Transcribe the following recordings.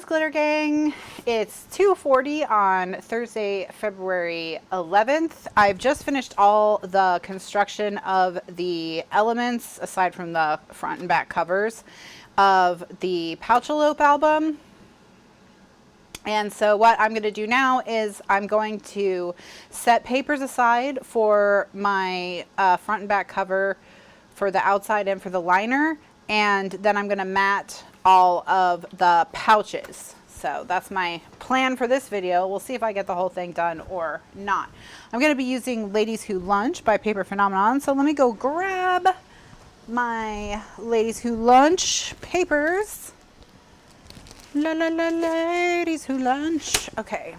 Glitter Gang. It's 2:40 on Thursday, February 11th. I've just finished all the construction of the elements, aside from the front and back covers, of the Pouch-A-Lope album. And so what I'm going to do now is I'm going to set papers aside for my front and back cover for the outside and for the liner. And then I'm going to mat all of the pouches. So that's my plan for this video. We'll see if I get the whole thing done or not. I'm going to be using Ladies Who Lunch by Paper Phenomenon. So let me go grab my Ladies Who Lunch papers. Ladies Who Lunch. Okay.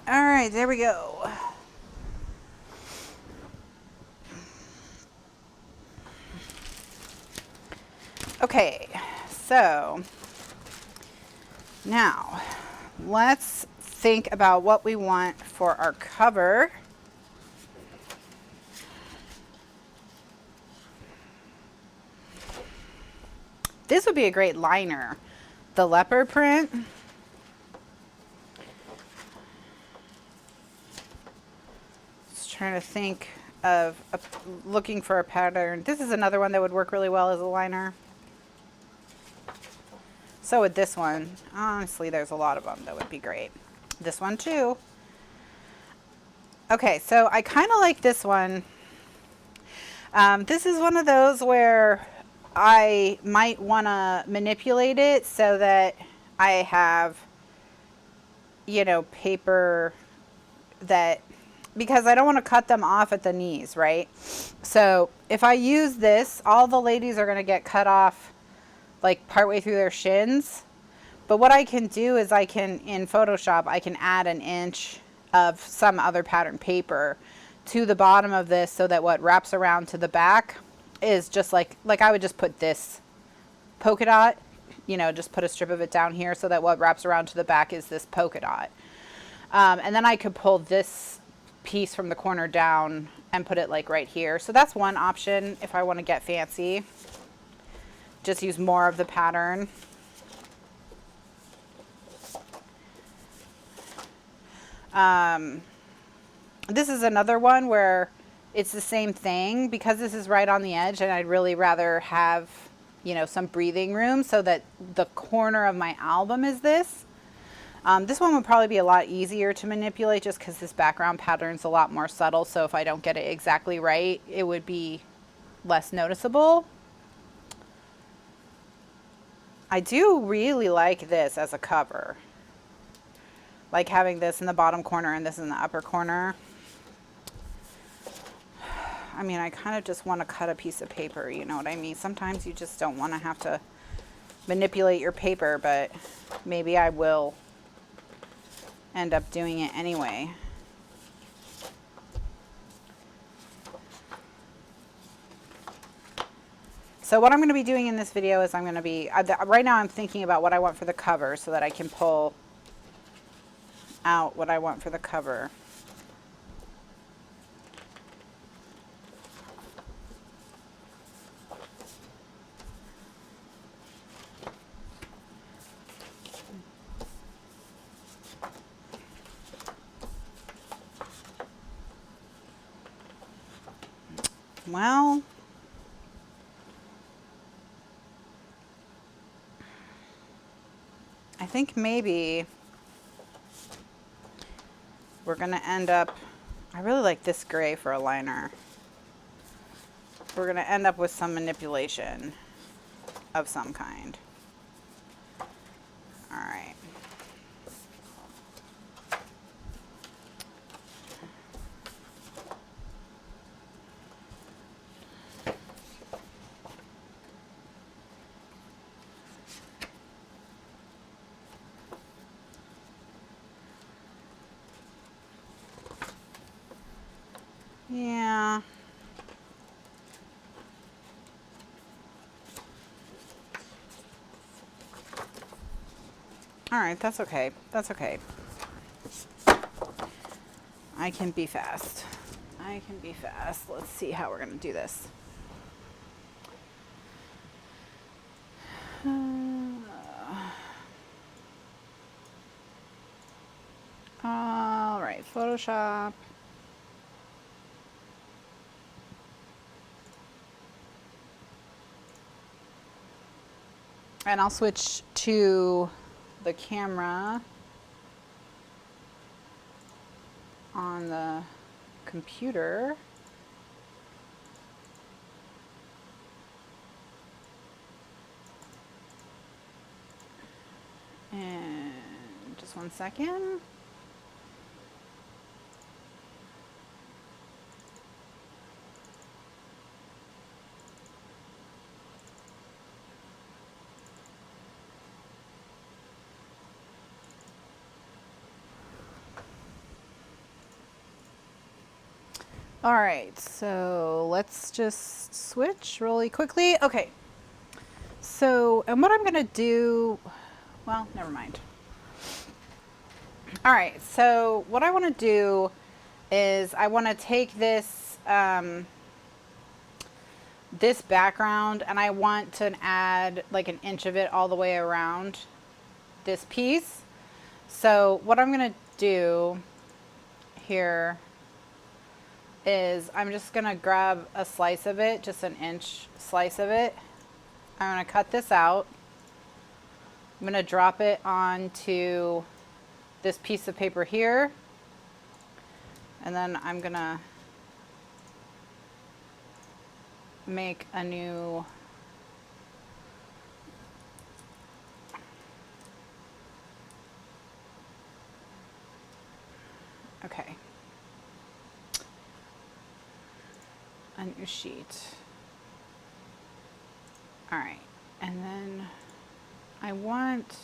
All right, there we go. Okay, so now let's think about what we want for our cover. This would be a great liner, the leopard print. Just trying to think of looking for a pattern. This is another one that would work really well as a liner. So would this one. Honestly, there's a lot of them that would be great. This one too. Okay, so I kind of like this one. This is one of those where I might want to manipulate it so that I have, you know, paper that, because I don't want to cut them off at the knees, right? So if I use this, all the ladies are going to get cut off like partway through their shins. But what I can do is I can, in Photoshop, I can add an inch of some other pattern paper to the bottom of this so that what wraps around to the back is just like I would just put this polka dot, you know, just put a strip of it down here so that what wraps around to the back is this polka dot. And then I could pull this piece from the corner down and put it like right here. So that's one option if I want to get fancy. Just use more of the pattern. This is another one where it's the same thing because this is right on the edge, and I'd really rather have, you know, some breathing room so that the corner of my album is this. This one would probably be a lot easier to manipulate just because this background pattern's a lot more subtle. So if I don't get it exactly right, it would be less noticeable. I do really like this as a cover. Like having this in the bottom corner and this in the upper corner. I mean, I kind of just want to cut a piece of paper, you know what I mean? Sometimes you just don't want to have to manipulate your paper, but maybe I will end up doing it anyway. So what I'm going to be doing in this video is I'm going to be, right now I'm thinking about what I want for the cover so that I can pull out what I want for the cover. Well, I think maybe we're going to end up, I really like this gray for a liner. We're going to end up with some manipulation of some kind. All right. Yeah. All right, that's okay. That's okay. I can be fast. I can be fast. Let's see how we're going to do this. Photoshop. And I'll switch to the camera on the computer. And just 1 second. All right, so let's just switch really quickly. Okay, so, and what I'm gonna do, well, never mind. All right, so what I wanna do is I wanna take this, this background, and I want to add like 1 inch of it all the way around this piece. So what I'm gonna do here is I'm just gonna grab a slice of it, just 1 inch slice of it. I'm gonna cut this out. I'm gonna drop it onto this piece of paper here. And then I'm gonna make a new okay. A new sheet. All right, and then I want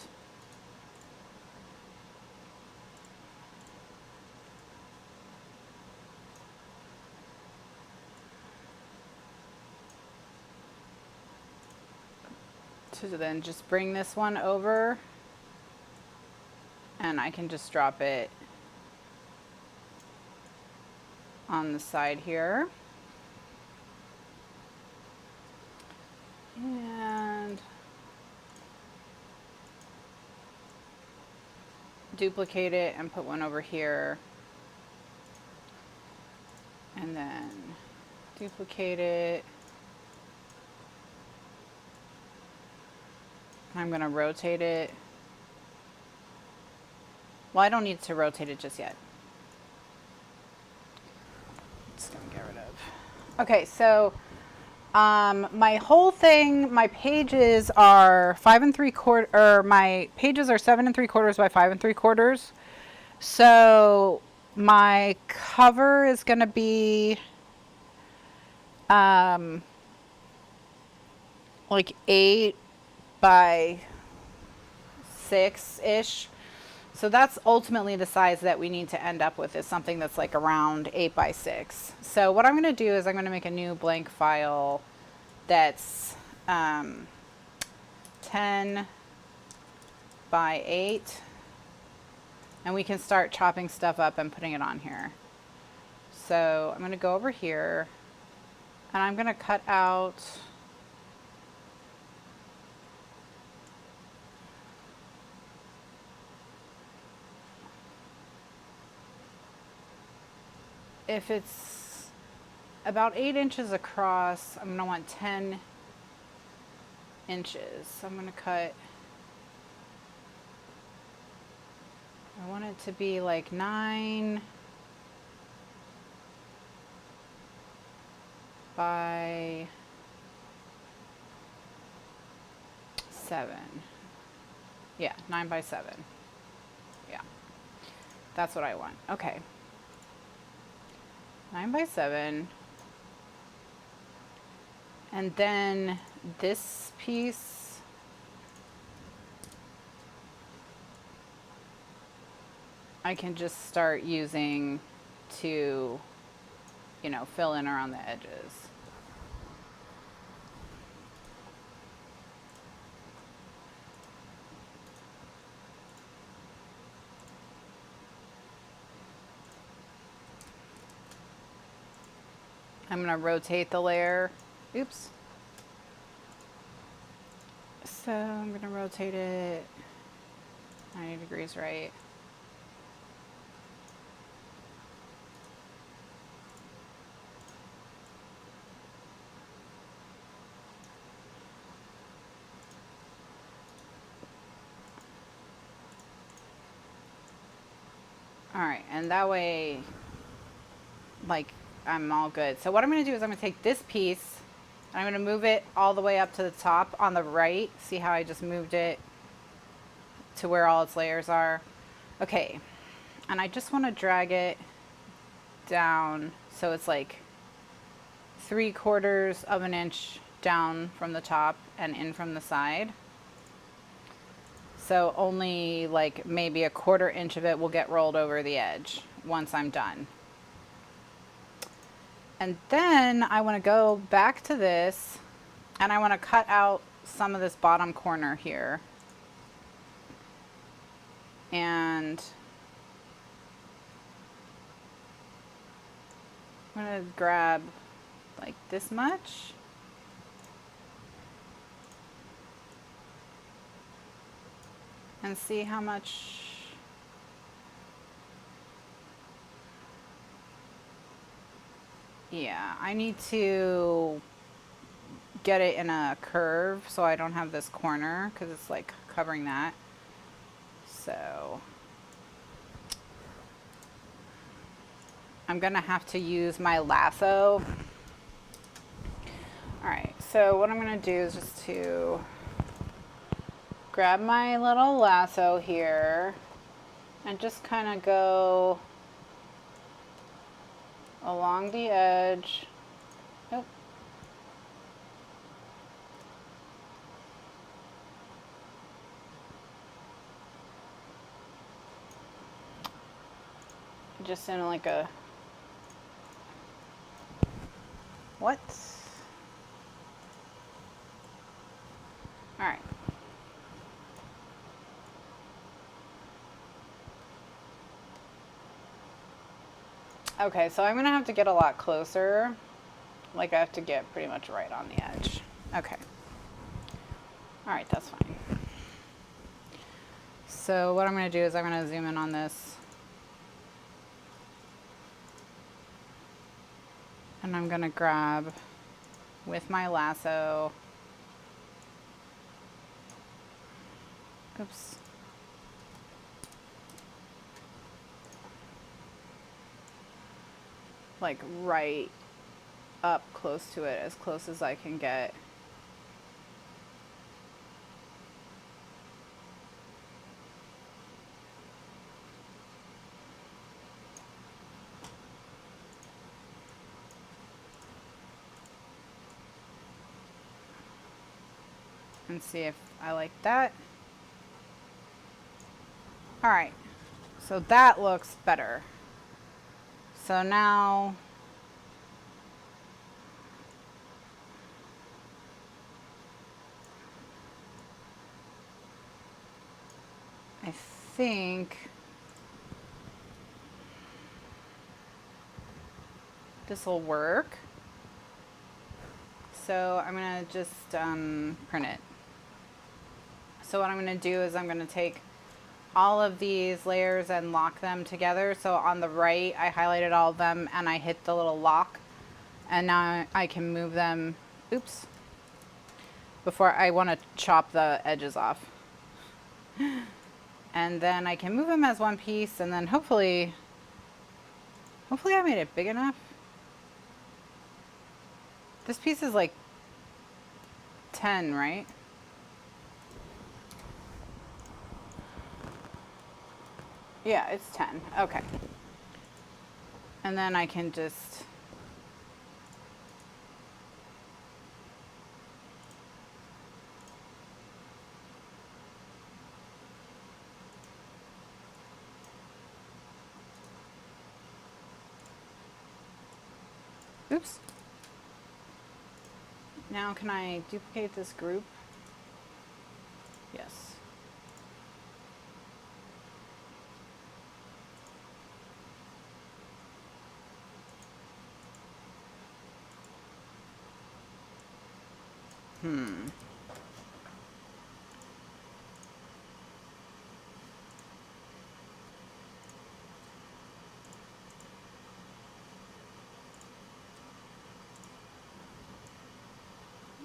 to then just bring this one over, and I can just drop it on the side here. And duplicate it and put one over here. And then duplicate it. I'm going to rotate it. Well, I don't need to rotate it just yet. Just going to get rid of. Okay, so my whole thing, my pages are 5 3/4, or my pages are 7 3/4 by 5 3/4. So my cover is going to be like 8 by 6-ish. So that's ultimately the size that we need to end up with, is something that's like around 8 by 6. So what I'm going to do is I'm going to make a new blank file that's 10 by 8. And we can start chopping stuff up and putting it on here. So I'm going to go over here, and I'm going to cut out if it's about 8 inches across, I'm going to want 10 inches. So I'm going to cut, I want it to be like 9 by 7. Yeah, 9 by 7. Yeah, that's what I want. Okay. 9 by 7. And then this piece, I can just start using to, you know, fill in around the edges. I'm going to rotate the layer. Oops. So I'm going to rotate it 90 degrees right. All right, and that way, like, I'm all good. So what I'm going to do is I'm going to take this piece, and I'm going to move it all the way up to the top on the right. See how I just moved it to where all its layers are? Okay, and I just want to drag it down so it's like 3/4 of an inch down from the top and in from the side. So only like maybe 1/4 inch of it will get rolled over the edge once I'm done. And then I want to go back to this and I want to cut out some of this bottom corner here. And I'm going to grab like this much. And see how much. Yeah, I need to get it in a curve so I don't have this corner because it's like covering that. So I'm gonna have to use my lasso. All right, so what I'm gonna do is just to grab my little lasso here and just kind of go along the edge. Oh. Just in like a, what? All right. Okay, so I'm gonna have to get a lot closer. Like I have to get pretty much right on the edge. Okay. All right, that's fine. So what I'm gonna do is I'm gonna zoom in on this. And I'm gonna grab with my lasso. Oops. Like right up close to it, as close as I can get. And see if I like that. All right, so that looks better. So now I think this will work. So I'm gonna just print it. So what I'm gonna do is I'm gonna take all of these layers and lock them together. So on the right, I highlighted all of them and I hit the little lock. And now I can move them, oops, before I wanna chop the edges off. And then I can move them as one piece and then hopefully I made it big enough. This piece is like 10, right? Yeah, it's 10. Okay. And then I can just oops. Now can I duplicate this group? Yes.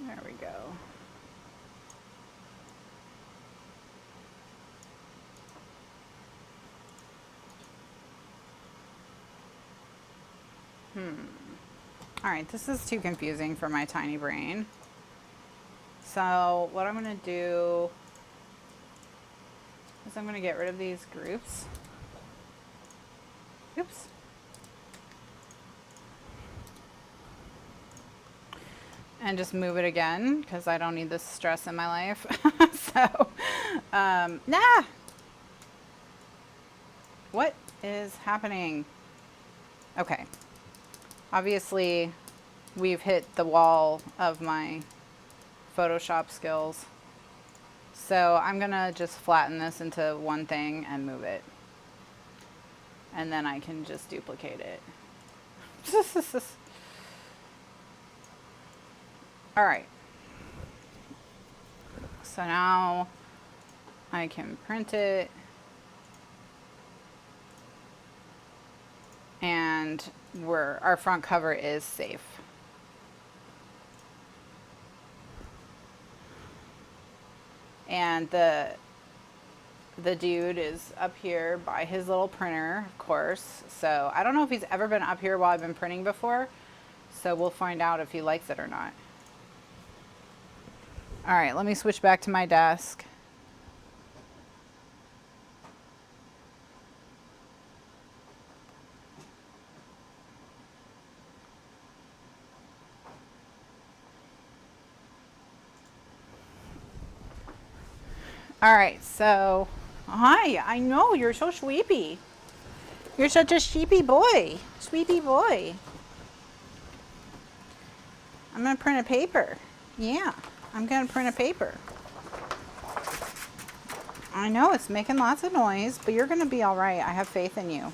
There we go. All right, this is too confusing for my tiny brain. So what I'm gonna do is I'm gonna get rid of these groups. Oops. And just move it again because I don't need this stress in my life. So, nah. What is happening? Okay. Obviously, we've hit the wall of my Photoshop skills. So I'm gonna just flatten this into one thing and move it. And then I can just duplicate it. All right. So now I can print it. And our front cover is safe. And the dude is up here by his little printer, of course. So I don't know if he's ever been up here while I've been printing before. So we'll find out if he likes it or not. All right, let me switch back to my desk. All right, so, hi, I know, you're so sweepy. You're such a sheepy boy, sweepy boy. I'm gonna print a paper. Yeah, I'm gonna print a paper. I know, it's making lots of noise, but you're gonna be all right. I have faith in you.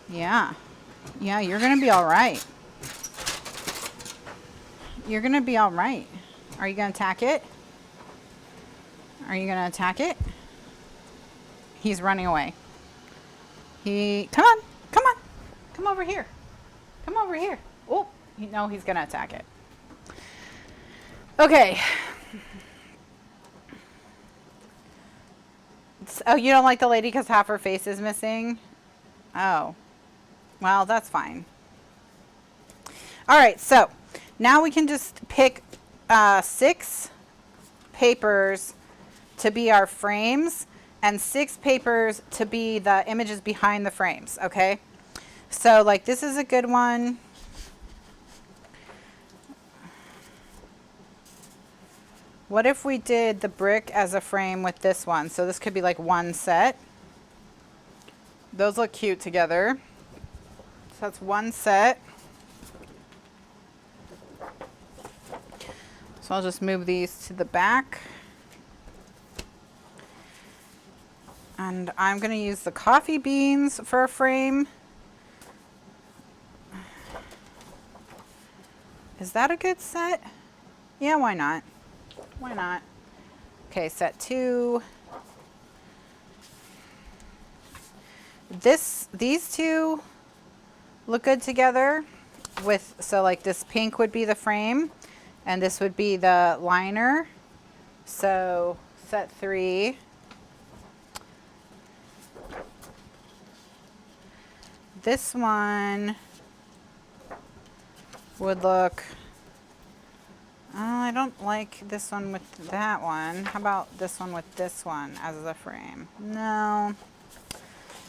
Yeah, you're gonna be all right. You're gonna be all right. Are you gonna attack it? Are you gonna attack it? He's running away. Come on, come on. Come over here. Come over here. Oh, no, he's gonna attack it. Okay. Oh, you don't like the lady because half her face is missing? Oh, well, that's fine. All right, so now we can just pick 6 papers to be our frames and 6 papers to be the images behind the frames, okay? So like this is a good one. What if we did the brick as a frame with this one? So this could be like one set. Those look cute together. So that's one set. So I'll just move these to the back. And I'm going to use the coffee beans for a frame. Is that a good set? Yeah, why not? Why not? Okay, set 2. These two look good together with, so like this pink would be the frame and this would be the liner. So set 3. This one would look, I don't like this one with that one. How about this one with this one as the frame? No.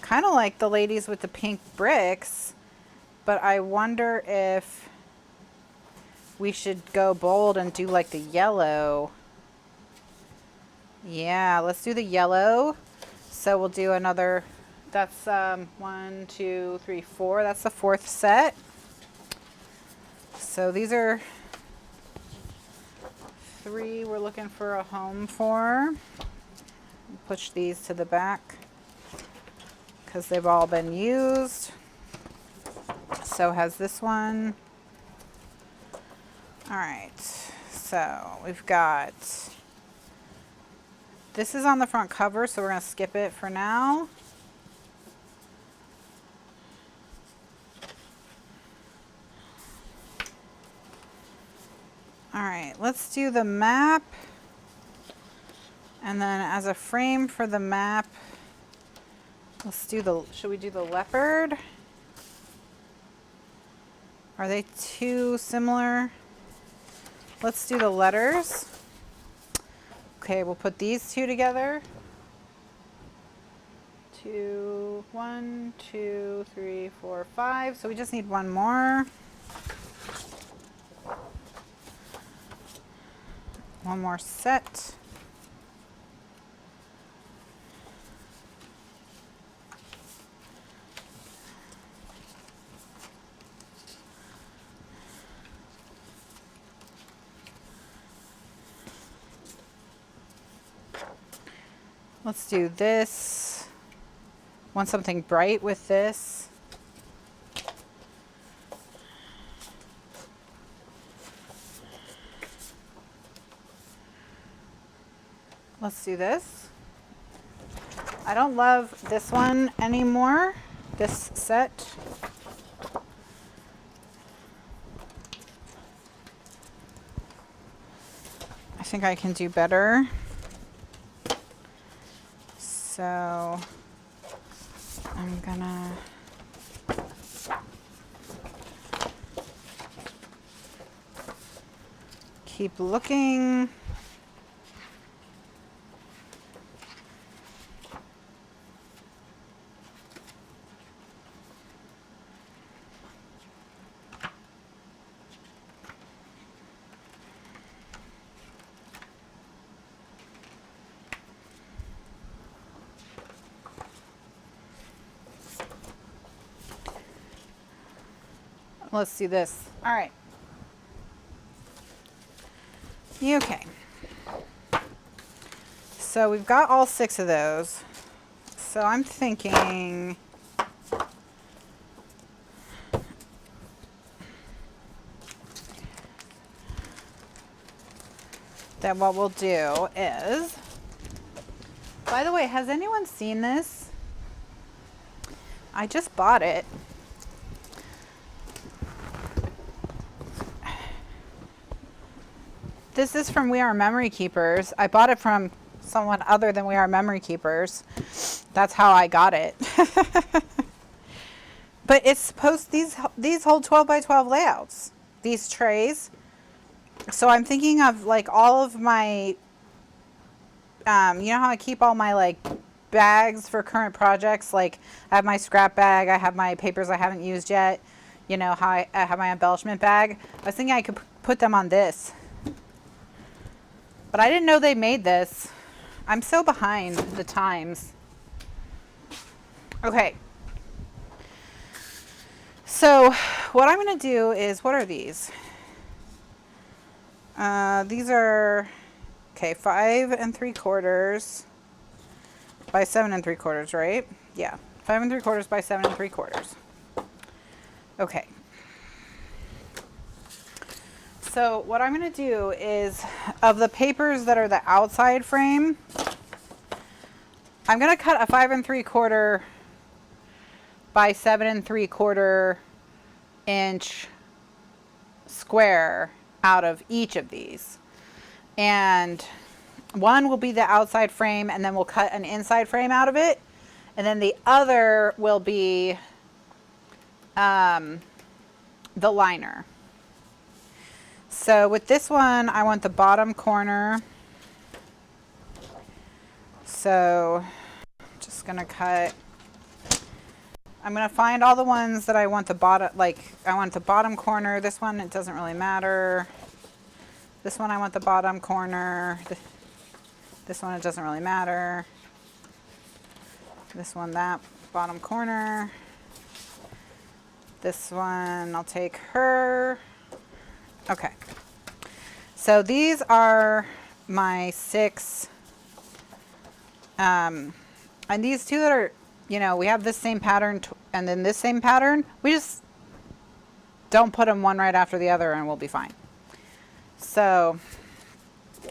Kind of like the ladies with the pink bricks, but I wonder if we should go bold and do like the yellow. Yeah, let's do the yellow. So we'll do another, that's 1, 2, 3, 4. That's the 4th set. So these are 3 we're looking for a home for. Push these to the back because they've all been used. So has this one. All right, so we've got, this is on the front cover, so we're gonna skip it for now. All right, let's do the map. And then as a frame for the map, Let's do the, should we do the leopard? Are they too similar? Let's do the letters. Okay, we'll put these two together. 2, 1, 2, 3, 4, 5. So we just need one more. One more set. Let's do this. Want something bright with this. Let's do this. I don't love this one anymore, this set. I think I can do better. So I'm gonna keep looking. Let's do this. All right. Okay. So we've got all 6 of those. So I'm thinking that what we'll do is, by the way, has anyone seen this? I just bought it. This is from We Are Memory Keepers. I bought it from someone other than We Are Memory Keepers. That's how I got it. But it's supposed, these hold 12 by 12 layouts, these trays. So I'm thinking of like all of my, you know how I keep all my like bags for current projects? Like I have my scrap bag, I have my papers I haven't used yet. You know how I have my embellishment bag. I was thinking I could put them on this. But I didn't know they made this. I'm so behind the times. Okay. So what I'm going to do is, what are these? These are, okay, 5 3/4 by 7 3/4, right? Yeah, 5 3/4 by 7 3/4. Okay. So what I'm going to do is, of the papers that are the outside frame, I'm going to cut a 5 3/4 by 7 3/4 inch square out of each of these. And one will be the outside frame, and then we'll cut an inside frame out of it. And then the other will be the liner. So with this one, I want the bottom corner. So just gonna cut, I'm gonna find all the ones that I want the bottom, like I want the bottom corner. This one, it doesn't really matter. This one, I want the bottom corner. This one, it doesn't really matter. This one, that bottom corner. This one, I'll take her. Okay, so these are my 6, and these 2 that are, you know, we have this same pattern and then this same pattern. We just don't put them one right after the other and we'll be fine. So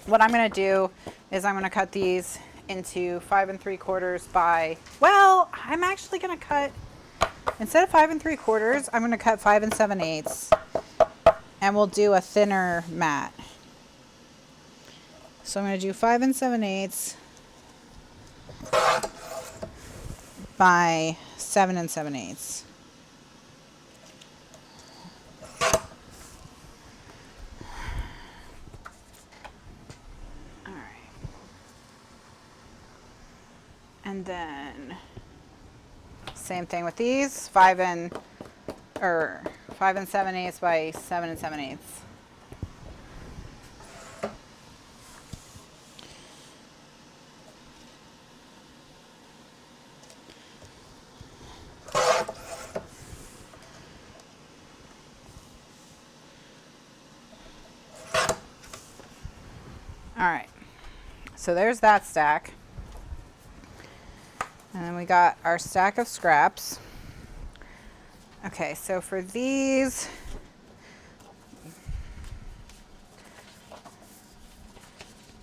what I'm going to do is I'm going to cut these into 5 3/4 by, well, I'm actually going to cut, instead of 5 3/4, I'm going to cut 5 7/8. And we'll do a thinner mat. So I'm going to do 5 7/8. by 7 7/8. All right. And then same thing with these, 5 7/8 by 7 7/8. All right, so there's that stack. And then we got our stack of scraps. Okay, so for these,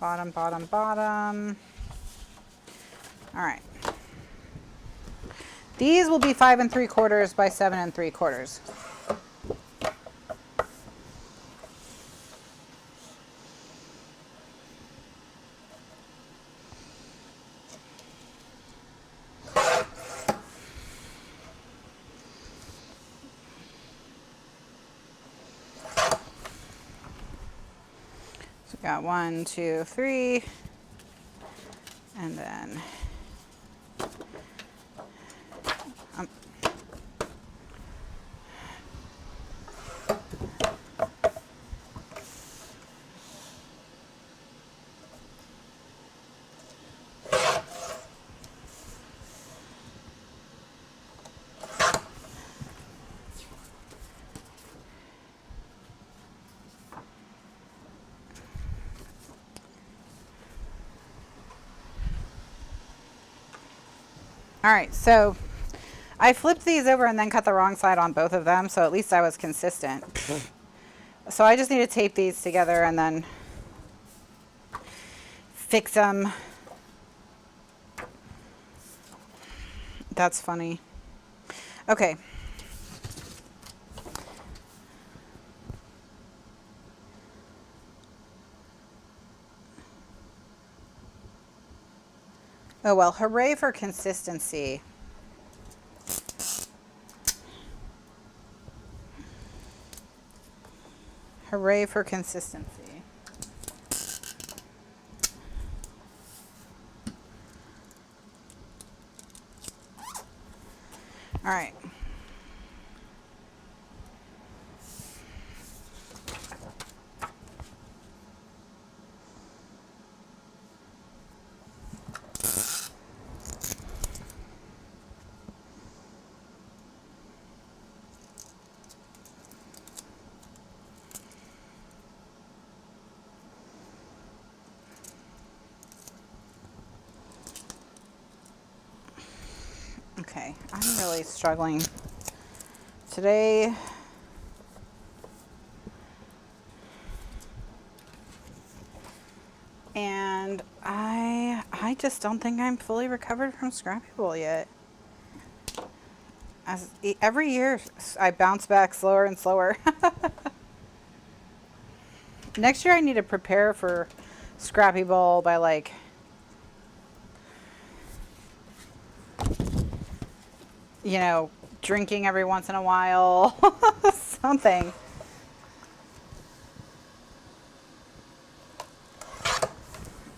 bottom, bottom, bottom. All right. These will be 5 3/4 by 7 3/4. So we got 1, 2, 3, and then all right, so I flipped these over and then cut the wrong side on both of them, so at least I was consistent. So I just need to tape these together and then fix them. That's funny. Okay. Oh well, hooray for consistency. Hooray for consistency. All right. Okay, I'm really struggling today. And I just don't think I'm fully recovered from Scrappy Bowl yet. Every year I bounce back slower and slower. Next year I need to prepare for Scrappy Bowl by like drinking every once in a while. Something.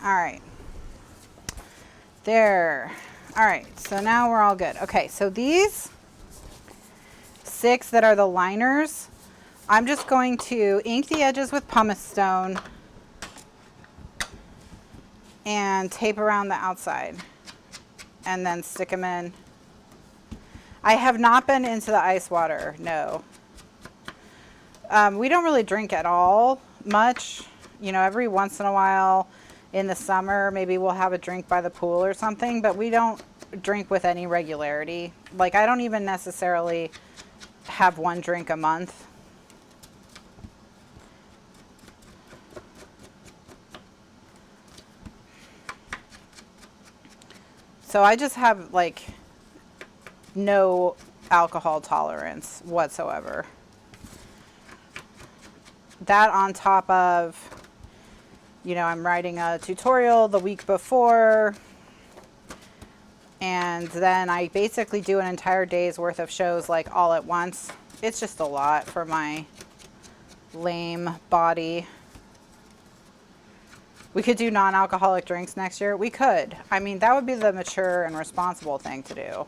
All right. There. All right, so now we're all good. Okay, so these 6 that are the liners, I'm just going to ink the edges with pumice stone and tape around the outside and then stick them in. I have not been into the ice water, no. We don't really drink at all much. Every once in a while in the summer, maybe we'll have a drink by the pool or something, but we don't drink with any regularity. Like, I don't even necessarily have one drink a month. So I just have like no alcohol tolerance whatsoever. That on top of, I'm writing a tutorial the week before. And then I basically do an entire day's worth of shows like all at once. It's just a lot for my lame body. We could do non-alcoholic drinks next year. We could. I mean, that would be the mature and responsible thing to do.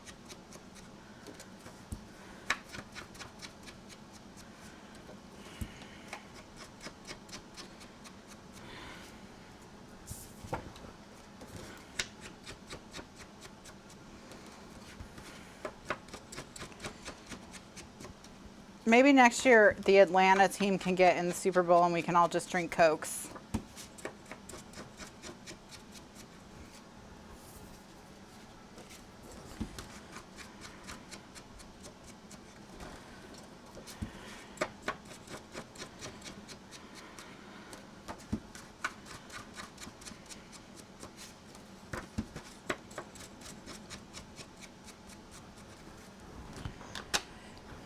Maybe next year the Atlanta team can get in the Super Bowl and we can all just drink Cokes.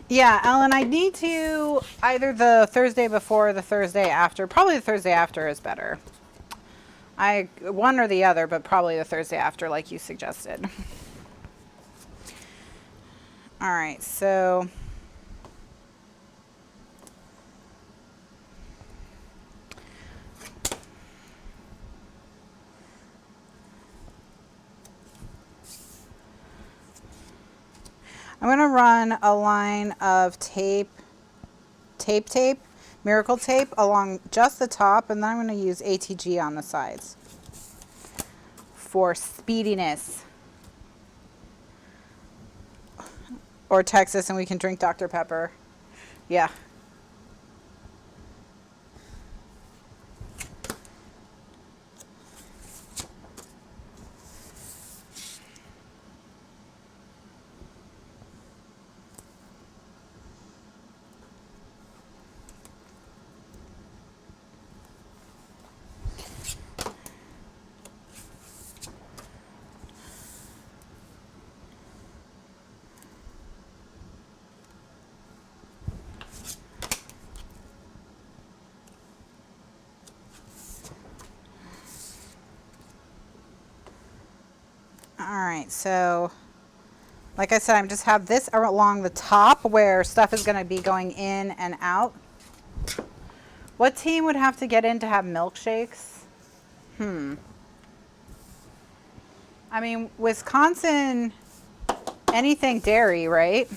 Yeah, Ellen, I need to either the Thursday before or the Thursday after. Probably the Thursday after is better. One or the other, but probably the Thursday after, like you suggested. All right, so I'm going to run a line of tape, Miracle Tape along just the top, and then I'm going to use ATG on the sides for speediness. Or Texas and we can drink Dr. Pepper. Yeah. Alright, so like I said, I just have this along the top where stuff is going to be going in and out. What team would have to get in to have milkshakes? I mean, Wisconsin, anything dairy, right?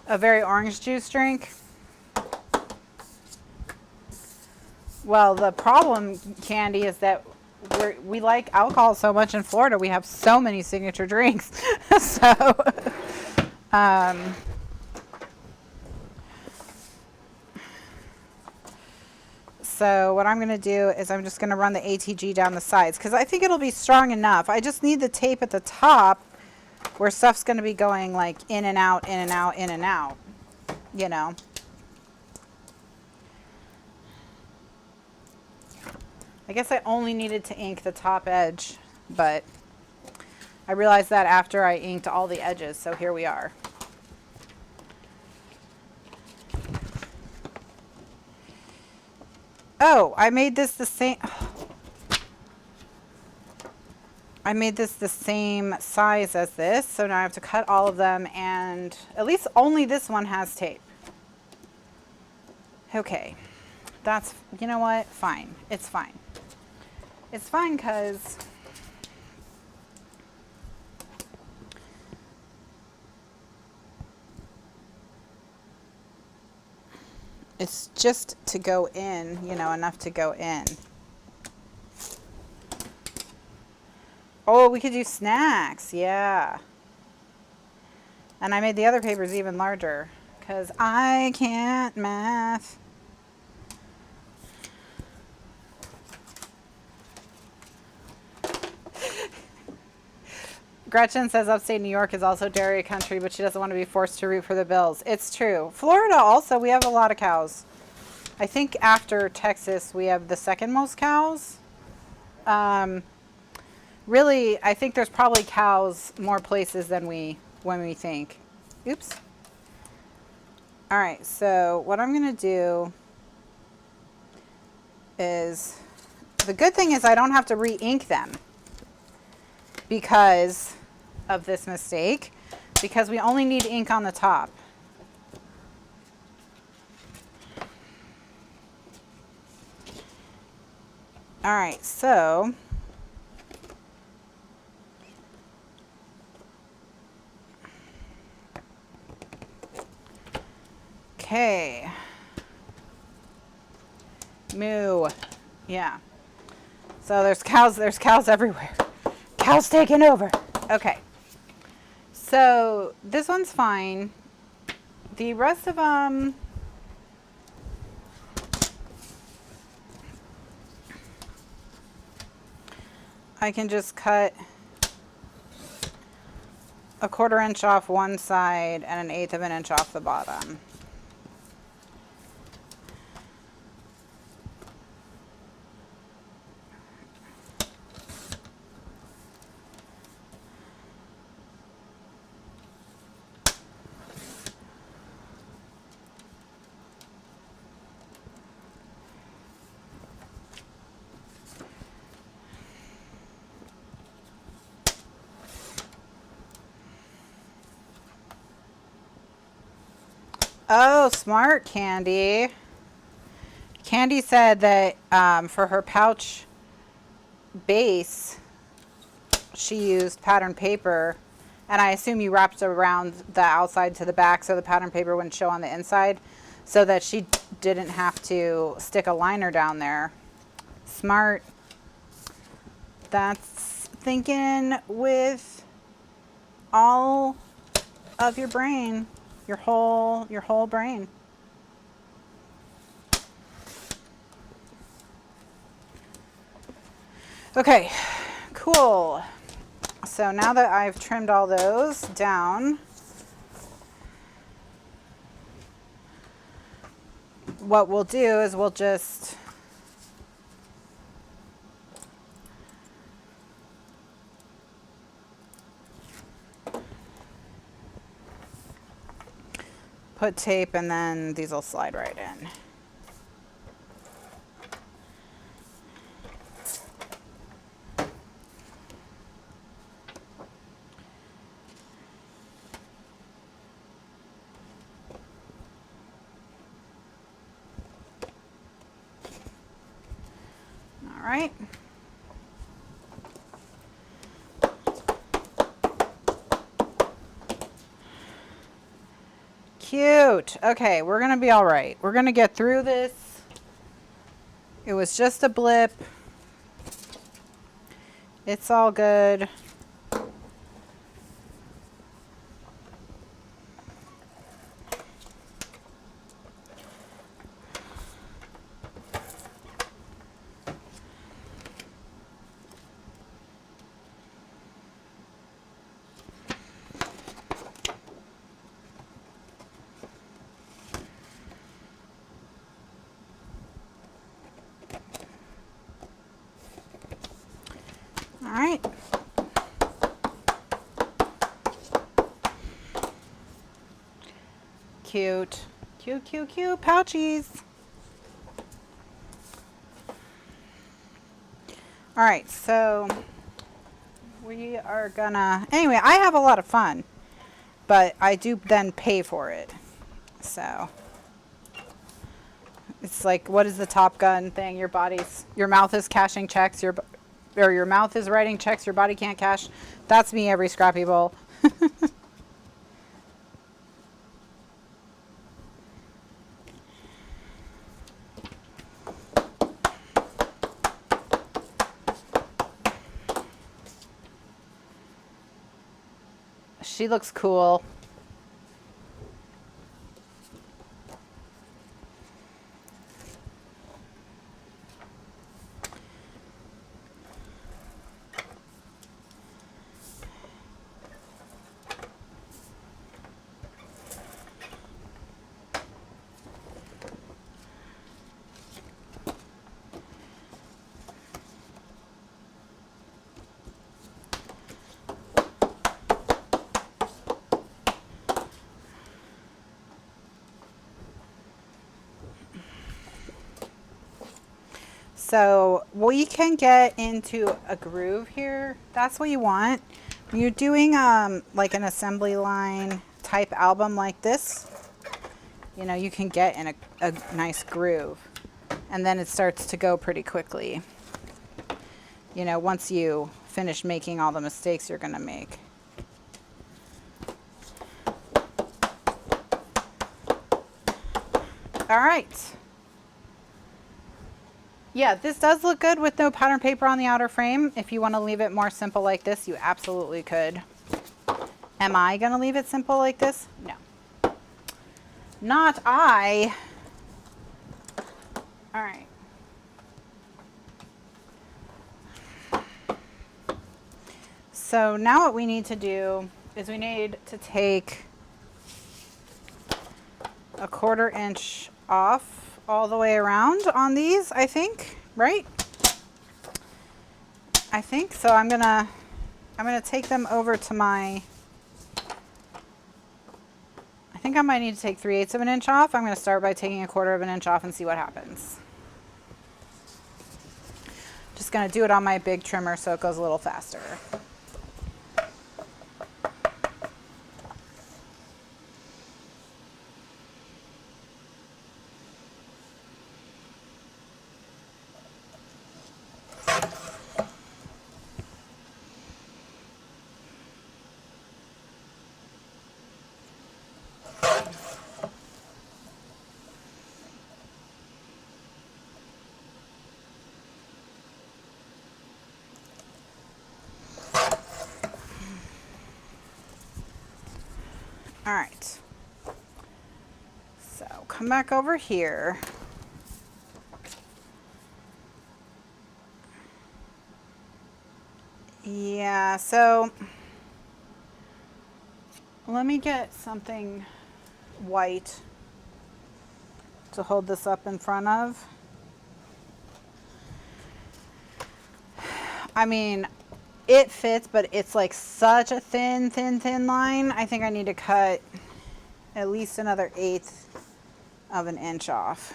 A very orange juice drink. Well, the problem, Candy, is that we like alcohol so much in Florida. We have so many signature drinks. So what I'm going to do is I'm just going to run the ATG down the sides because I think it'll be strong enough. I just need the tape at the top where stuff's going to be going like in and out, in and out, in and out, you know. I guess I only needed to ink the top edge, but I realized that after I inked all the edges, so here we are. Oh, I made this the same. I made this the same size as this, so now I have to cut all of them, and at least only this one has tape. Okay, that's, you know what, fine, it's fine. It's fine because it's just to go in, you know, enough to go in. Oh, we could do snacks, yeah. And I made the other papers even larger because I can't math. Gretchen says upstate New York is also dairy country, but she doesn't want to be forced to root for the Bills. It's true. Florida also, we have a lot of cows. I think after Texas, we have the second most cows. Really, I think there's probably cows more places than when we think. Oops. All right, so what I'm going to do is, the good thing is I don't have to re-ink them because of this mistake, because we only need ink on the top. All right, so okay. Moo. Yeah. So there's cows everywhere. Cows taking over. Okay. So this one's fine. The rest of them, I can just cut a 1/4 inch off one side and 1/8 of an inch off the bottom. Oh, smart, Candy. Candy said that for her pouch base, she used pattern paper, and I assume you wrapped around the outside to the back so the pattern paper wouldn't show on the inside, so that she didn't have to stick a liner down there. Smart. That's thinking with all of your brain. Your whole brain. Okay, cool. So now that I've trimmed all those down, what we'll do is we'll just put tape, and then these will slide right in. All right. Cute. Okay, we're gonna be all right. We're gonna get through this. It was just a blip. It's all good. All right. Cute. Cute, cute, cute pouchies. All right, so we are gonna, anyway, I have a lot of fun, but I do then pay for it. So it's like, what is the Top Gun thing? Your mouth is cashing checks, your mouth is writing checks your body can't cash. That's me every Scrappy Bowl. She looks cool. So we can get into a groove here. That's what you want. When you're doing like an assembly line type album like this, you know, you can get in a nice groove. And then it starts to go pretty quickly. You know, once you finish making all the mistakes you're going to make. All right. Yeah, this does look good with no pattern paper on the outer frame. If you want to leave it more simple like this, you absolutely could. Am I going to leave it simple like this? No. Not I. All right. So now what we need to do is we need to take a 1/4 inch off all the way around on these, I think, right? I think so. I'm gonna take them over to my, I think I might need to take 3/8 of an inch off. I'm gonna start by taking a 1/4 of an inch off and see what happens. Just gonna do it on my big trimmer so it goes a little faster. All right, so come back over here. Yeah, so let me get something white to hold this up in front of. I mean, it fits, but it's like such a thin line. I think I need to cut at least another 1/8 of an inch off.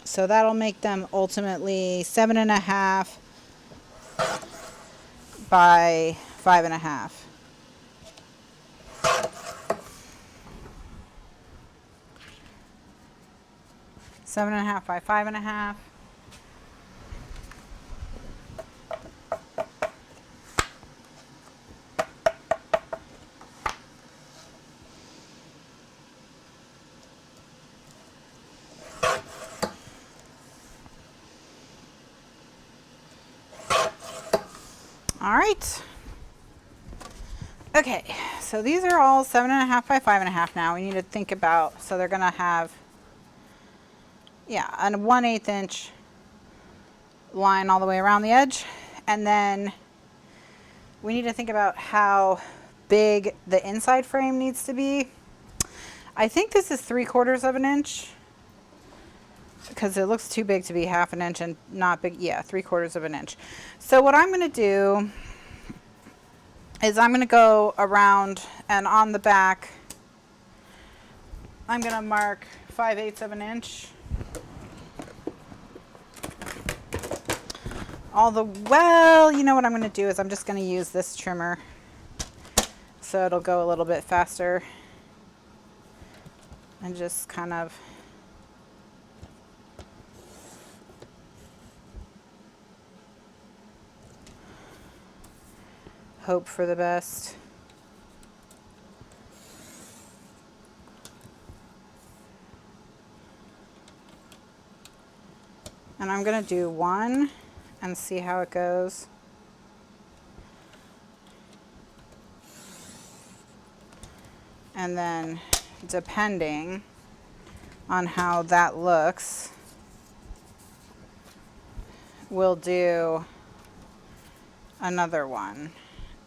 So that'll make them ultimately 7.5 by 5.5. Seven and a half by 5.5. All right. Okay, so these are all 7.5 by 5.5 now. We need to think about, so they're gonna have, yeah, a 1/8 inch line all the way around the edge. And then we need to think about how big the inside frame needs to be. I think this is 3/4 of an inch because it looks too big to be 1/2 inch and not big. Yeah, 3/4 of an inch. So what I'm going to do is I'm going to go around and on the back, I'm going to mark 5/8 of an inch. Well, you know what I'm going to do is I'm just going to use this trimmer so it'll go a little bit faster and just kind of hope for the best. And I'm going to do one and see how it goes. And then depending on how that looks, we'll do another one.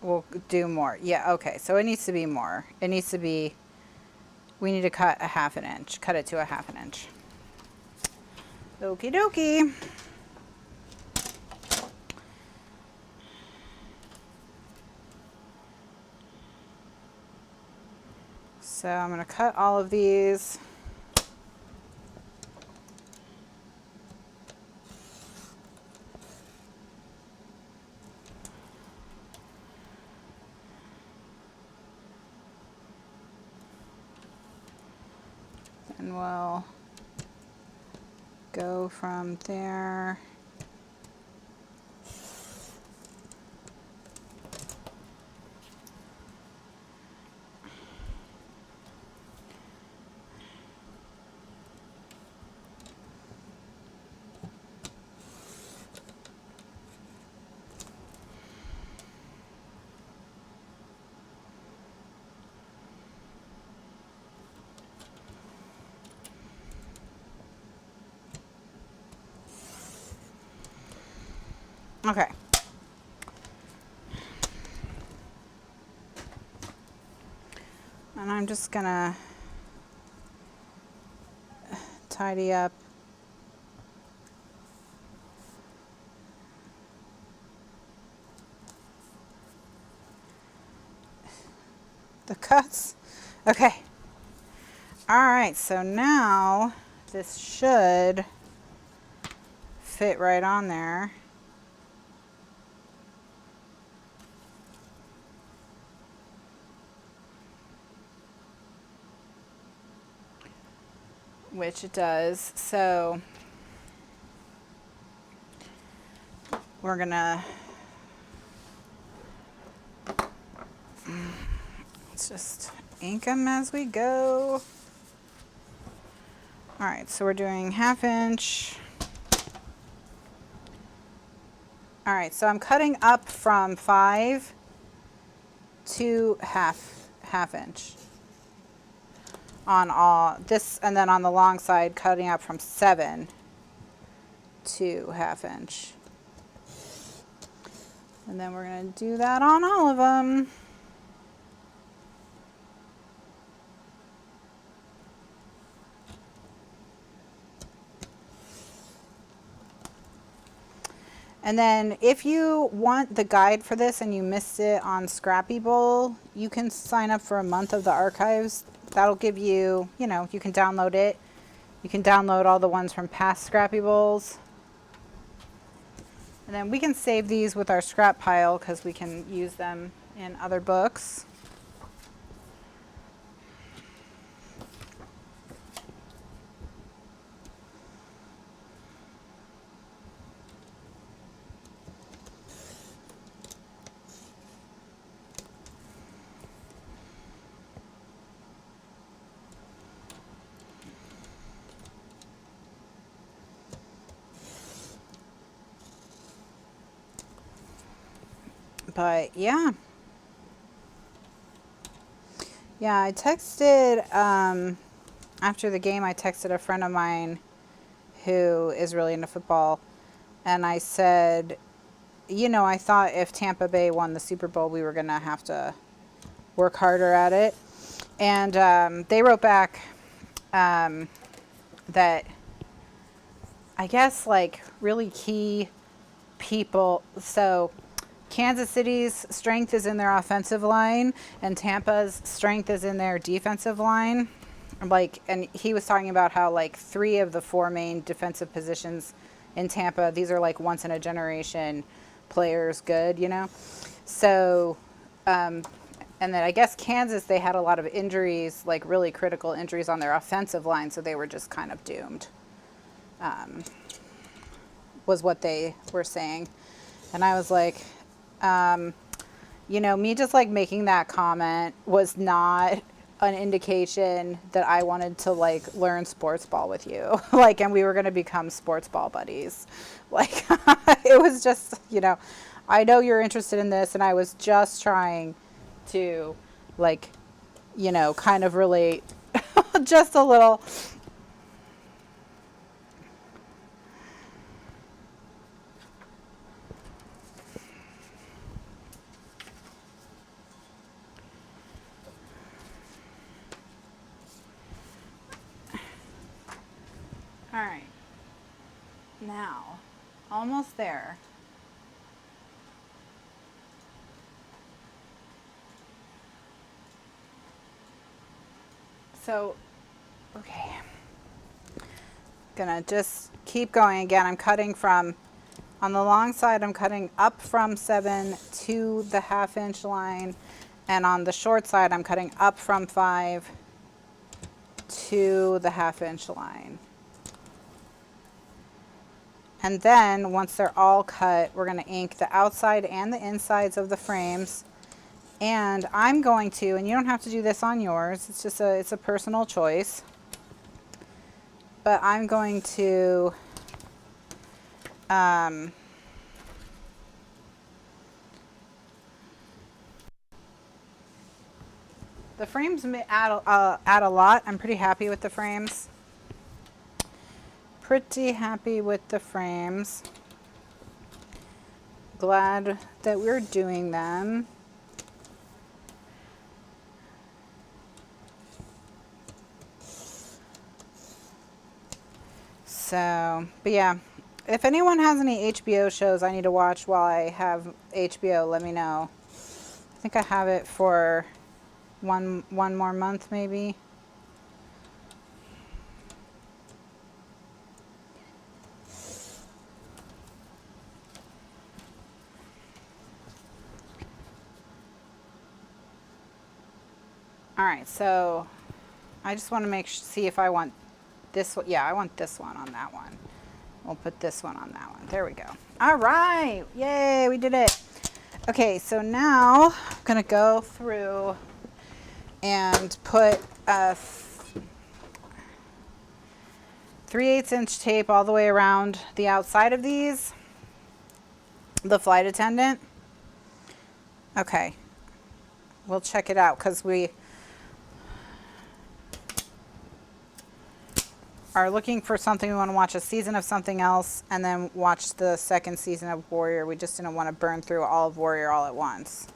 We'll do more. Yeah, okay, so it needs to be more. It needs to be, we need to cut a 1/2 inch, cut it to a 1/2 inch. Okie dokie. So I'm going to cut all of these. And we'll go from there. Okay. And I'm just gonna tidy up the cuts. Okay. All right, so now this should fit right on there. Which it does. So we're gonna, let's just ink them as we go. All right, so we're doing 1/2 inch. All right, so I'm cutting up from 5 to half inch on all this, and then on the long side cutting up from 7 to 1/2 inch. And then we're going to do that on all of them. And then if you want the guide for this and you missed it on Scrappy Bowl, you can sign up for a month of the archives. That'll give you, you know, you can download it. You can download all the ones from past Scrappy Bowls. And then we can save these with our scrap pile because we can use them in other books. But yeah. Yeah, I texted, after the game, I texted a friend of mine who is really into football. And I said, you know, I thought if Tampa Bay won the Super Bowl, we were going to have to work harder at it. And they wrote back that I guess like really key people. So Kansas City's strength is in their offensive line and Tampa's strength is in their defensive line. Like, and he was talking about how like 3 of the 4 main defensive positions in Tampa, these are like once in a generation players good, you know? So, and then I guess Kansas, they had a lot of injuries, like really critical injuries on their offensive line. So they were just kind of doomed, was what they were saying. And I was like, you know, me just like making that comment was not an indication that I wanted to like learn sports ball with you. Like, and we were going to become sports ball buddies. Like, it was just, you know, I know you're interested in this and I was just trying to like, you know, kind of relate just a little. All right, now, almost there. So, okay. Gonna just keep going again. I'm cutting from, on the long side, I'm cutting up from 7 to the 1/2 inch line. And on the short side, I'm cutting up from 5 to the 1/2 inch line. And then once they're all cut, we're gonna ink the outside and the insides of the frames. And I'm going to, and you don't have to do this on yours, it's just it's a personal choice. But I'm going to the frames add a lot. I'm pretty happy with the frames. Pretty happy with the frames. Glad that we're doing them. So, but yeah, if anyone has any HBO shows I need to watch while I have HBO, let me know. I think I have it for one more month maybe. All right, so I just want to see if I want this one. Yeah, I want this one on that one. We'll put this one on that one. There we go. All right, yay, we did it. Okay, so now I'm gonna go through and put a 3/8 inch tape all the way around the outside of these, the flight attendant. Okay, we'll check it out because we are looking for something. We want to watch a season of something else and then watch the second season of Warrior. We just didn't want to burn through all of Warrior all at once.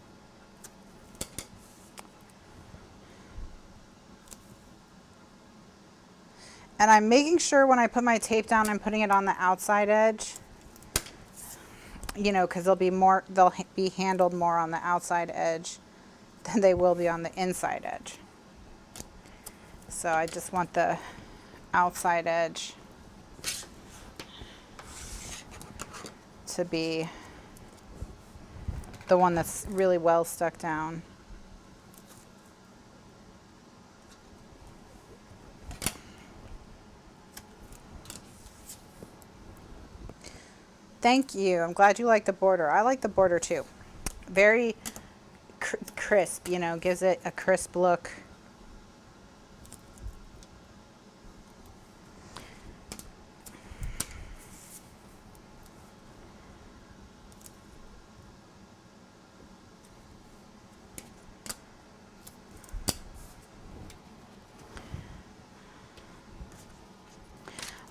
And I'm making sure when I put my tape down, I'm putting it on the outside edge, you know, because they'll be handled more on the outside edge than they will be on the inside edge. So I just want the outside edge to be the one that's really well stuck down. Thank you. I'm glad you like the border. I like the border too. Very crisp, you know, gives it a crisp look.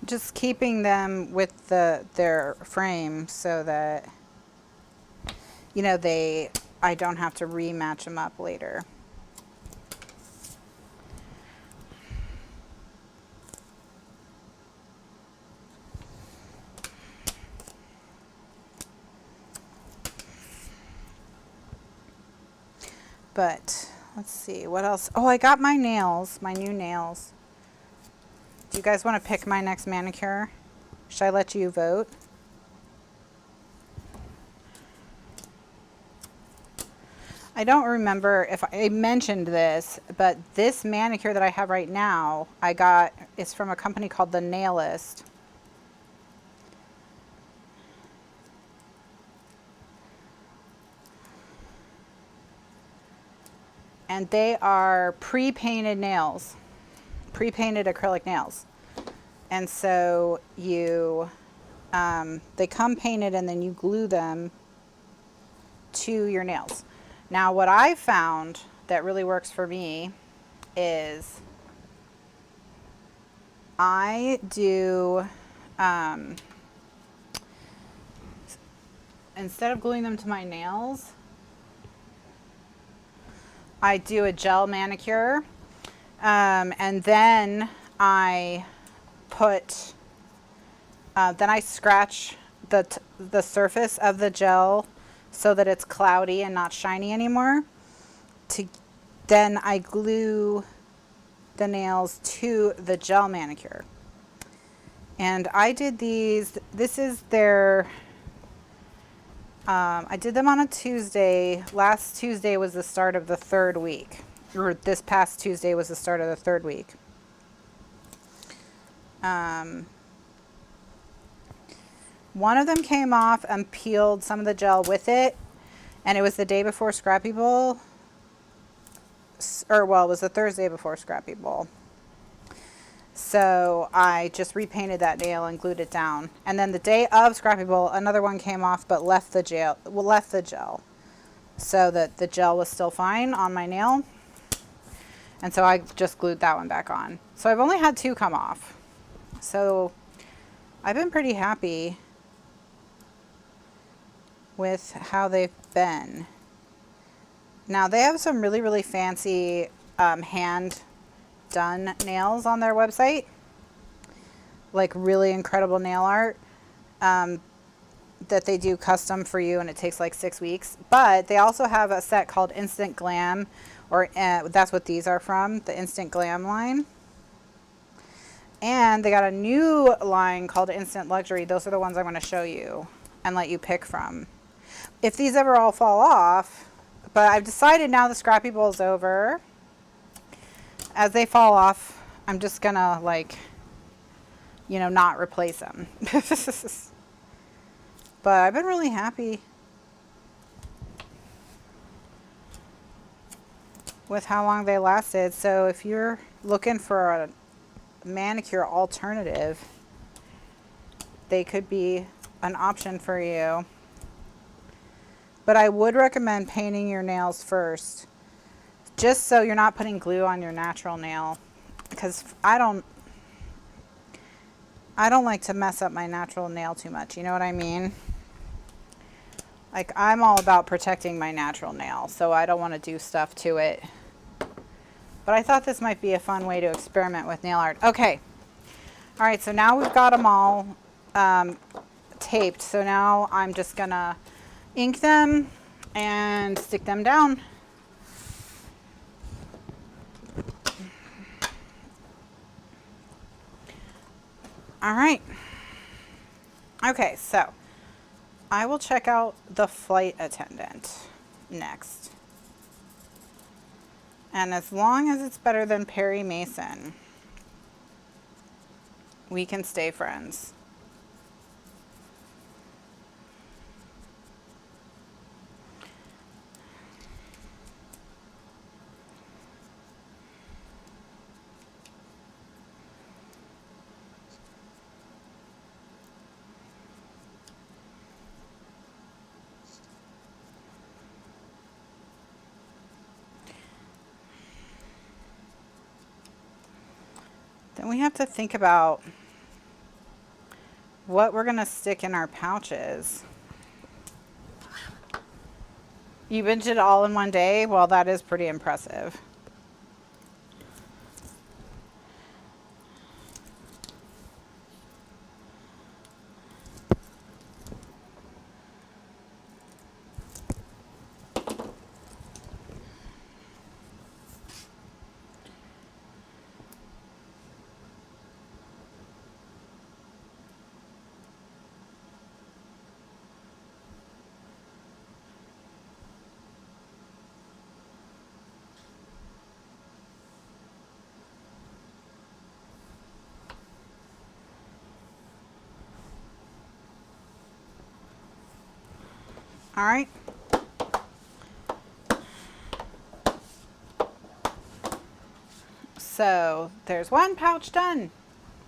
Just keeping them with their frame so that, you know, I don't have to rematch them up later. But let's see what else. Oh, I got my nails, my new nails. Do you guys want to pick my next manicure? Should I let you vote? I don't remember if I mentioned this, but this manicure that I have right now, I got, it's from a company called The Nailist. And they are pre-painted nails. Pre-painted acrylic nails. And so you they come painted and then you glue them to your nails. Now what I found that really works for me is I do instead of gluing them to my nails, I do a gel manicure. And then I put, then I scratch the surface of the gel so that it's cloudy and not shiny anymore. Then I glue the nails to the gel manicure. And I did these, this is their, I did them on a Tuesday. Last Tuesday was the start of the 3rd week. Or this past Tuesday was the start of the 3rd week. One of them came off and peeled some of the gel with it. And it was the day before Scrappy Bowl. Or, well, it was the Thursday before Scrappy Bowl. So I just repainted that nail and glued it down. And then the day of Scrappy Bowl, another one came off but left the gel. So that the gel was still fine on my nail. And so I just glued that one back on. So I've only had 2 come off. So I've been pretty happy with how they've been. Now they have some really, really fancy hand done nails on their website, like really incredible nail art that they do custom for you, and it takes like 6 weeks. But they also have a set called Instant Glam, or that's what these are from, the Instant Glam line. And they got a new line called Instant Luxury. Those are the ones I'm going to show you and let you pick from. If these ever all fall off, but I've decided now the Scrappy Bowl's over, as they fall off, I'm just gonna, like, you know, not replace them. But I've been really happy with how long they lasted. So if you're looking for a manicure alternative, they could be an option for you. But I would recommend painting your nails first, just so you're not putting glue on your natural nail, because I don't like to mess up my natural nail too much, you know what I mean? Like, I'm all about protecting my natural nail, so I don't want to do stuff to it. But I thought this might be a fun way to experiment with nail art. Okay, all right, so now we've got them all taped, so now I'm just gonna ink them and stick them down. All right. Okay, so I will check out the flight attendant next. And as long as it's better than Perry Mason, we can stay friends. Then we have to think about what we're going to stick in our pouches. You binged it all in one day? Well, that is pretty impressive. All right. So there's one pouch done.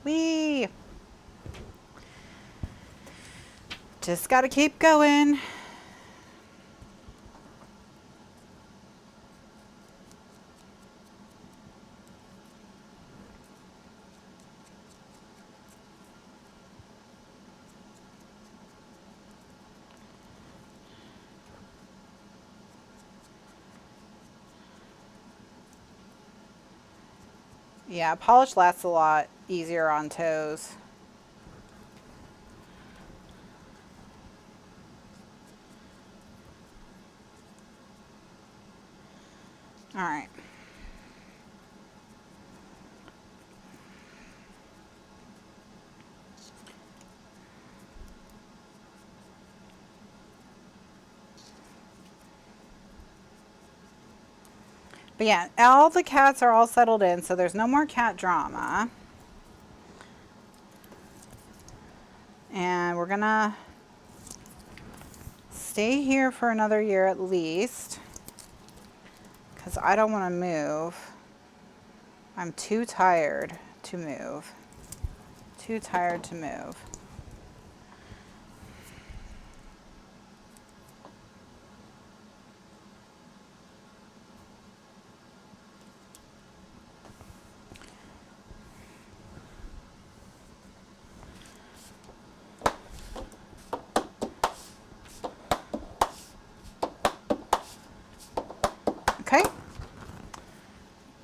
Whee! Just got to keep going. Yeah, polish lasts a lot easier on toes. All right. But yeah, all the cats are all settled in, so there's no more cat drama. And we're gonna stay here for another year at least, because I don't want to move. I'm too tired to move. Too tired to move. Okay.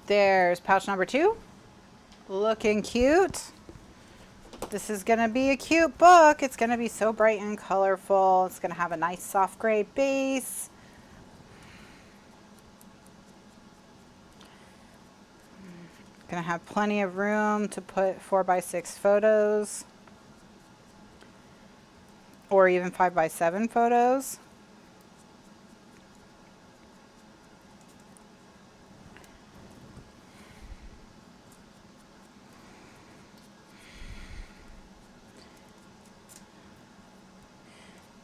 There's pouch number 2. Looking cute. This is going to be a cute book. It's going to be so bright and colorful. It's going to have a nice soft gray base. Going to have plenty of room to put 4x6 photos. Or even 5x7 photos.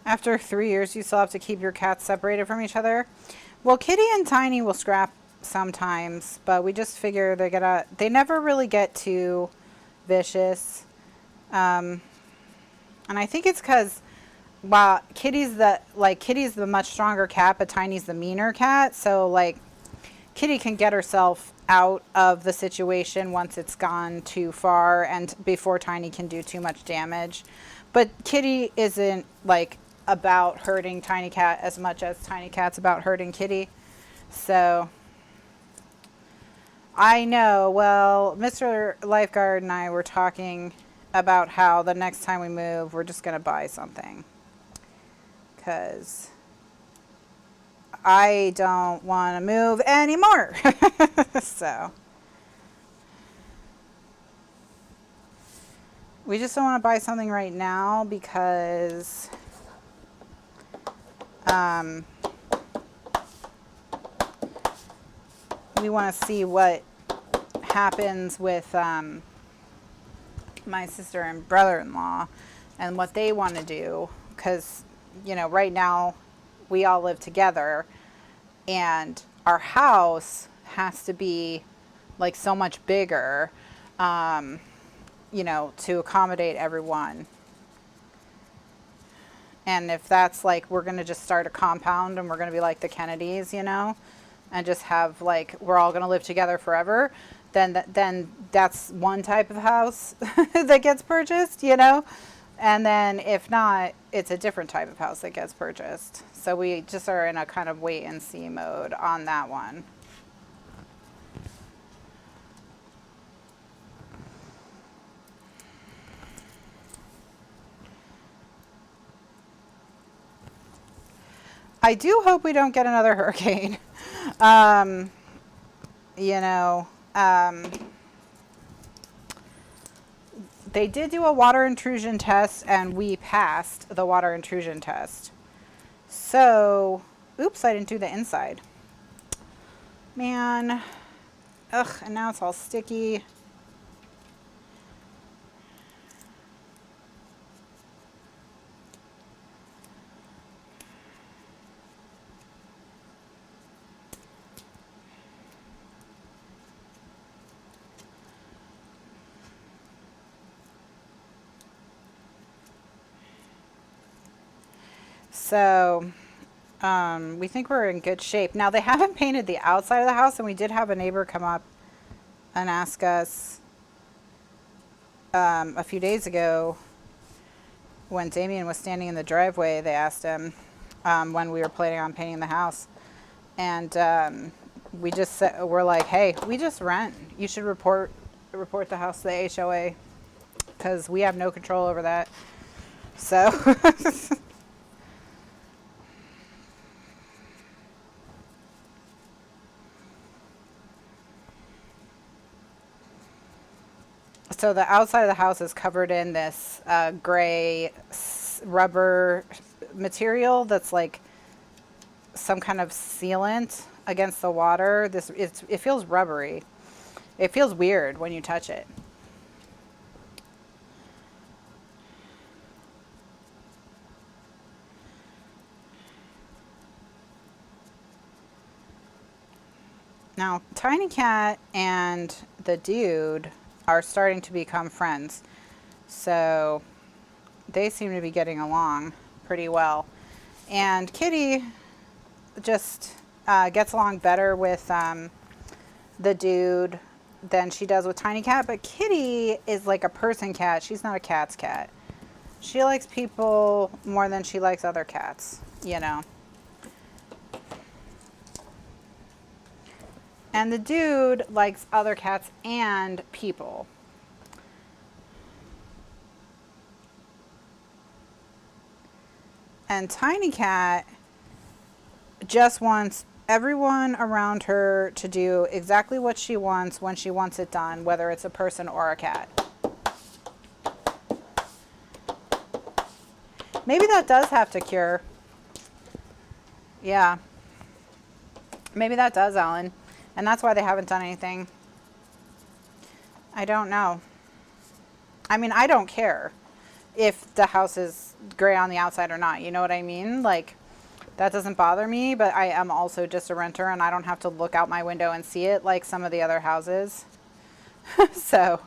After 3 years, you still have to keep your cats separated from each other. Well, Kitty and Tiny will scrap sometimes, but we just figure they never really get too vicious. And I think it's because, well, Kitty's the much stronger cat, but Tiny's the meaner cat. So like, Kitty can get herself out of the situation once it's gone too far and before Tiny can do too much damage. But Kitty isn't like about hurting Tiny Cat as much as Tiny Cat's about hurting Kitty. So I know, well, Mr. Lifeguard and I were talking about how the next time we move, we're just going to buy something. Because I don't want to move anymore. So we just don't want to buy something right now because we want to see what happens with my sister and brother-in-law and what they want to do, because you know, right now we all live together and our house has to be like so much bigger, you know, to accommodate everyone. And if that's like, we're going to just start a compound and we're going to be like the Kennedys, you know, and just have like, we're all going to live together forever, then that's one type of house that gets purchased, you know. And then if not, it's a different type of house that gets purchased. So we just are in a kind of wait and see mode on that one. I do hope we don't get another hurricane. You know, they did do a water intrusion test and we passed the water intrusion test. So, oops, I didn't do the inside. Man, ugh, and now it's all sticky. So we think we're in good shape. Now they haven't painted the outside of the house, and we did have a neighbor come up and ask us a few days ago when Damien was standing in the driveway. They asked him when we were planning on painting the house, and we just said, we're like, hey, we just rent. You should report the house to the HOA because we have no control over that. So. So the outside of the house is covered in this gray rubber material that's like some kind of sealant. against the water, it feels rubbery. It feels weird when you touch it. Now, Tiny Cat and the dude are starting to become friends. So they seem to be getting along pretty well. And Kitty just gets along better with the dude than she does with Tiny Cat. But Kitty is like a person cat. She's not a cat's cat. She likes people more than she likes other cats, you know. And the dude likes other cats and people. And Tiny Cat just wants everyone around her to do exactly what she wants when she wants it done, whether it's a person or a cat. Maybe that does have to cure. Yeah. Maybe that does, Ellen. And that's why they haven't done anything. I don't know. I mean, I don't care if the house is gray on the outside or not. You know what I mean? Like, that doesn't bother me, but I am also just a renter and I don't have to look out my window and see it like some of the other houses. So.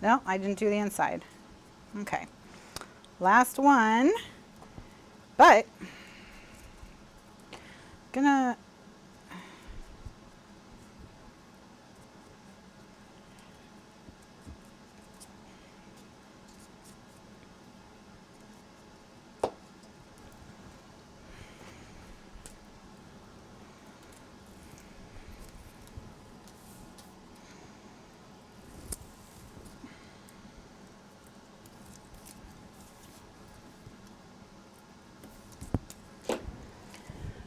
No, I didn't do the inside. Okay. Last one. But gonna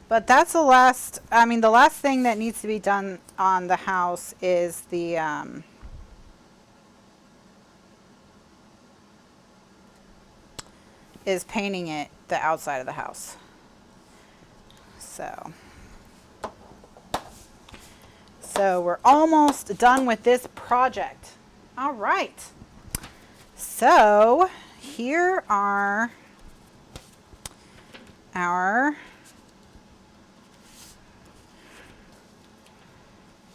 But that's the last, I mean, the last thing that needs to be done on the house is the, is painting it, the outside of the house. So we're almost done with this project. All right. So here are our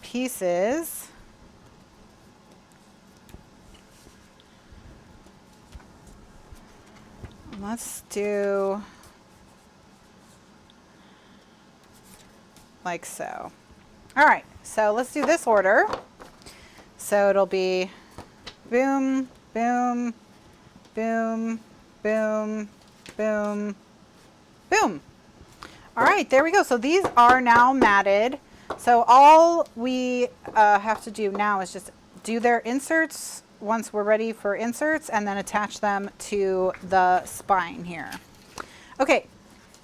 pieces. Let's do like so. All right, so let's do this order. So it'll be boom, boom, boom, boom, boom, boom. All right, there we go. So these are now matted. So all we have to do now is just do their inserts once we're ready for inserts and then attach them to the spine here. Okay,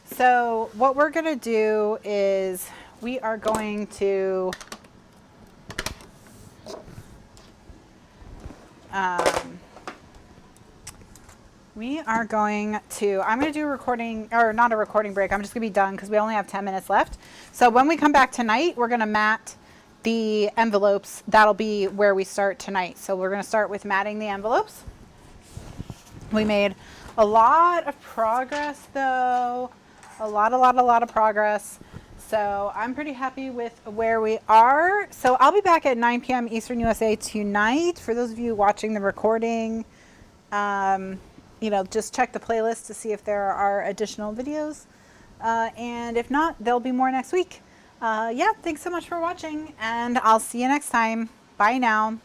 so what we're gonna do is we are going to I'm going to do a recording, or not a recording break. I'm just going to be done because we only have 10 minutes left. So when we come back tonight, we're going to mat the envelopes. That'll be where we start tonight. So we're going to start with matting the envelopes. We made a lot of progress though. A lot of progress. So I'm pretty happy with where we are. So I'll be back at 9 p.m. Eastern USA tonight. For those of you watching the recording, you know, just check the playlist to see if there are additional videos. And if not, there'll be more next week. Yeah, thanks so much for watching, and I'll see you next time. Bye now.